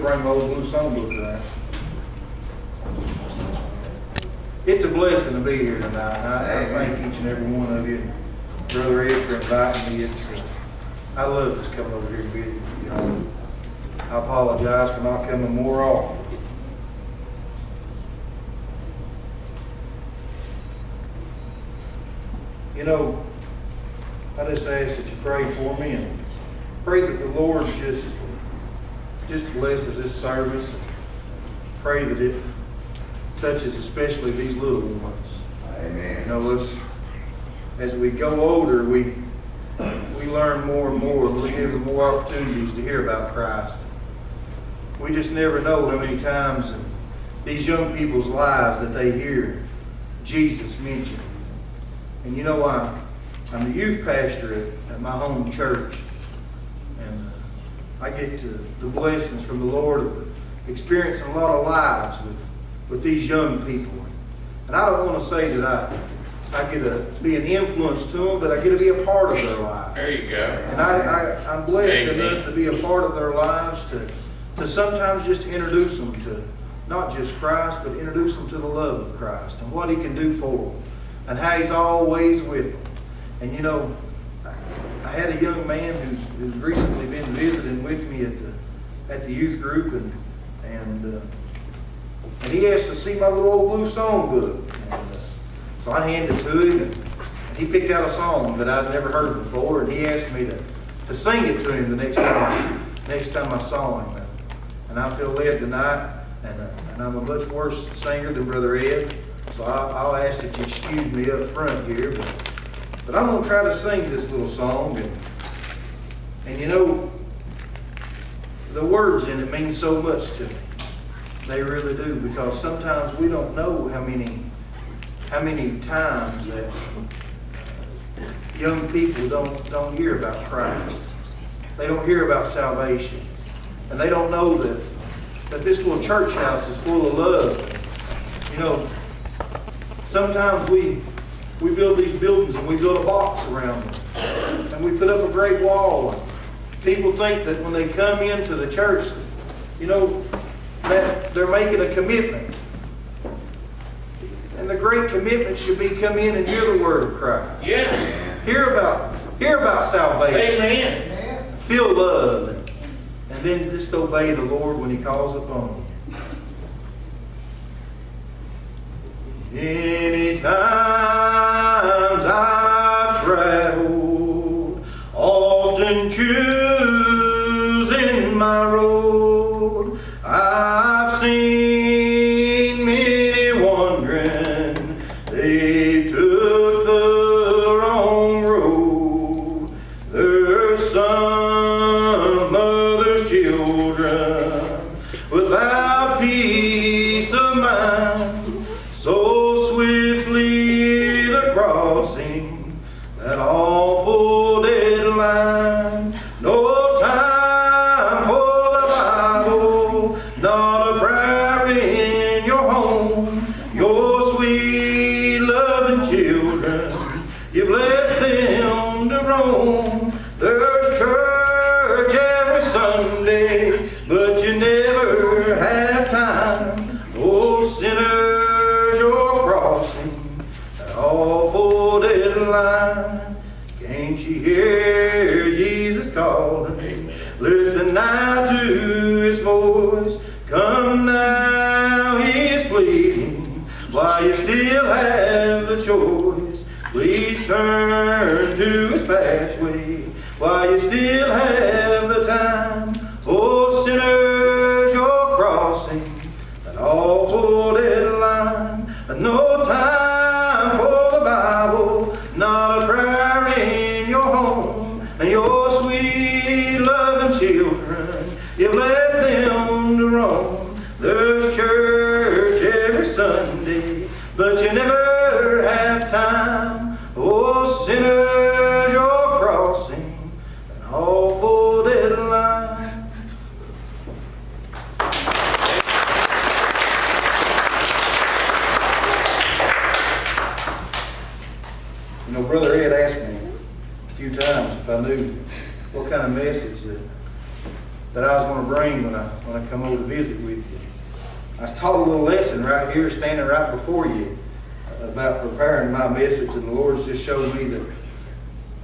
bring my old blue songbook around. It's a blessing to be here tonight. I thank each and every one of you, Brother Ed, for inviting me. I love just coming over here and visiting. I apologize for not coming more often. You know, I just ask that you pray for me and pray that the Lord just blesses this service. Pray that it touches especially these little ones. Amen. You know, as we go older, we learn more and more. We give them more opportunities to hear about Christ. We just never know how many times in these young people's lives that they hear Jesus mentioned. And you know, I'm the youth pastor at my home church, and I get the blessings from the Lord of experiencing a lot of lives with these young people. And I don't want to say that I get to be an influence to them, but I get to be a part of their lives. There you go. And I'm blessed enough to be a part of their lives, to sometimes just introduce them to not just Christ, but introduce them to the love of Christ and what He can do for them and how He's always with them. And you know, I had a young man who's recently been visiting with me at the youth group, and he asked to see my little old blue songbook. So I handed it to him, and he picked out a song that I'd never heard before, and he asked me to sing it to him the next time I saw him. And I feel led tonight, and I'm a much worse singer than Brother Ed, so I'll ask that you excuse me up front here, but I'm going to try to sing this little song, and you know, the words in it mean so much to me. They really do, because sometimes we don't know how many times that young people don't hear about Christ. They don't hear about salvation. And they don't know that this little church house is full of love. You know, sometimes we build these buildings and we build a box around them. And we put up a great wall. And people think that when they come into the church, you know, that they're making a commitment. And the great commitment should be come in and hear the word of Christ. Yeah. Hear about salvation. Amen. Feel love. And then just obey the Lord when He calls upon you. Many times I've traveled, often choosing my road. I've seen many wandering, they took the wrong road. There's some mother's children without peace of mind, so swiftly they're crossing that awful deadline. No time for the Bible, not a prayer in your home. Your sweet loving children, you've left them to roam. There's church every Sunday, but you never have time. Oh, sinners, you're crossing that awful deadline. Can't you hear Jesus calling? Amen. Listen now to His voice. Come now, He is pleading. While you still have the choice, please turn to His pathway. While you still have the time, oh sinners, you're crossing an awful deadline. No time for the Bible, not a prayer in your home. And your sweet loving children, you've left them to roam. There's church every Sunday, but you never have time. Oh sinners, you're crossing an awful deadline. You know, Brother Ed asked me a few times if I knew what kind of message that I was going to bring when I come over to visit with you. I was taught a little lesson right here, standing right before you, about preparing my message, and the Lord's just showed me that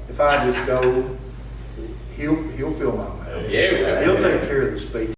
if I just go, He'll fill my mouth. Yeah, He'll take care of the speaking.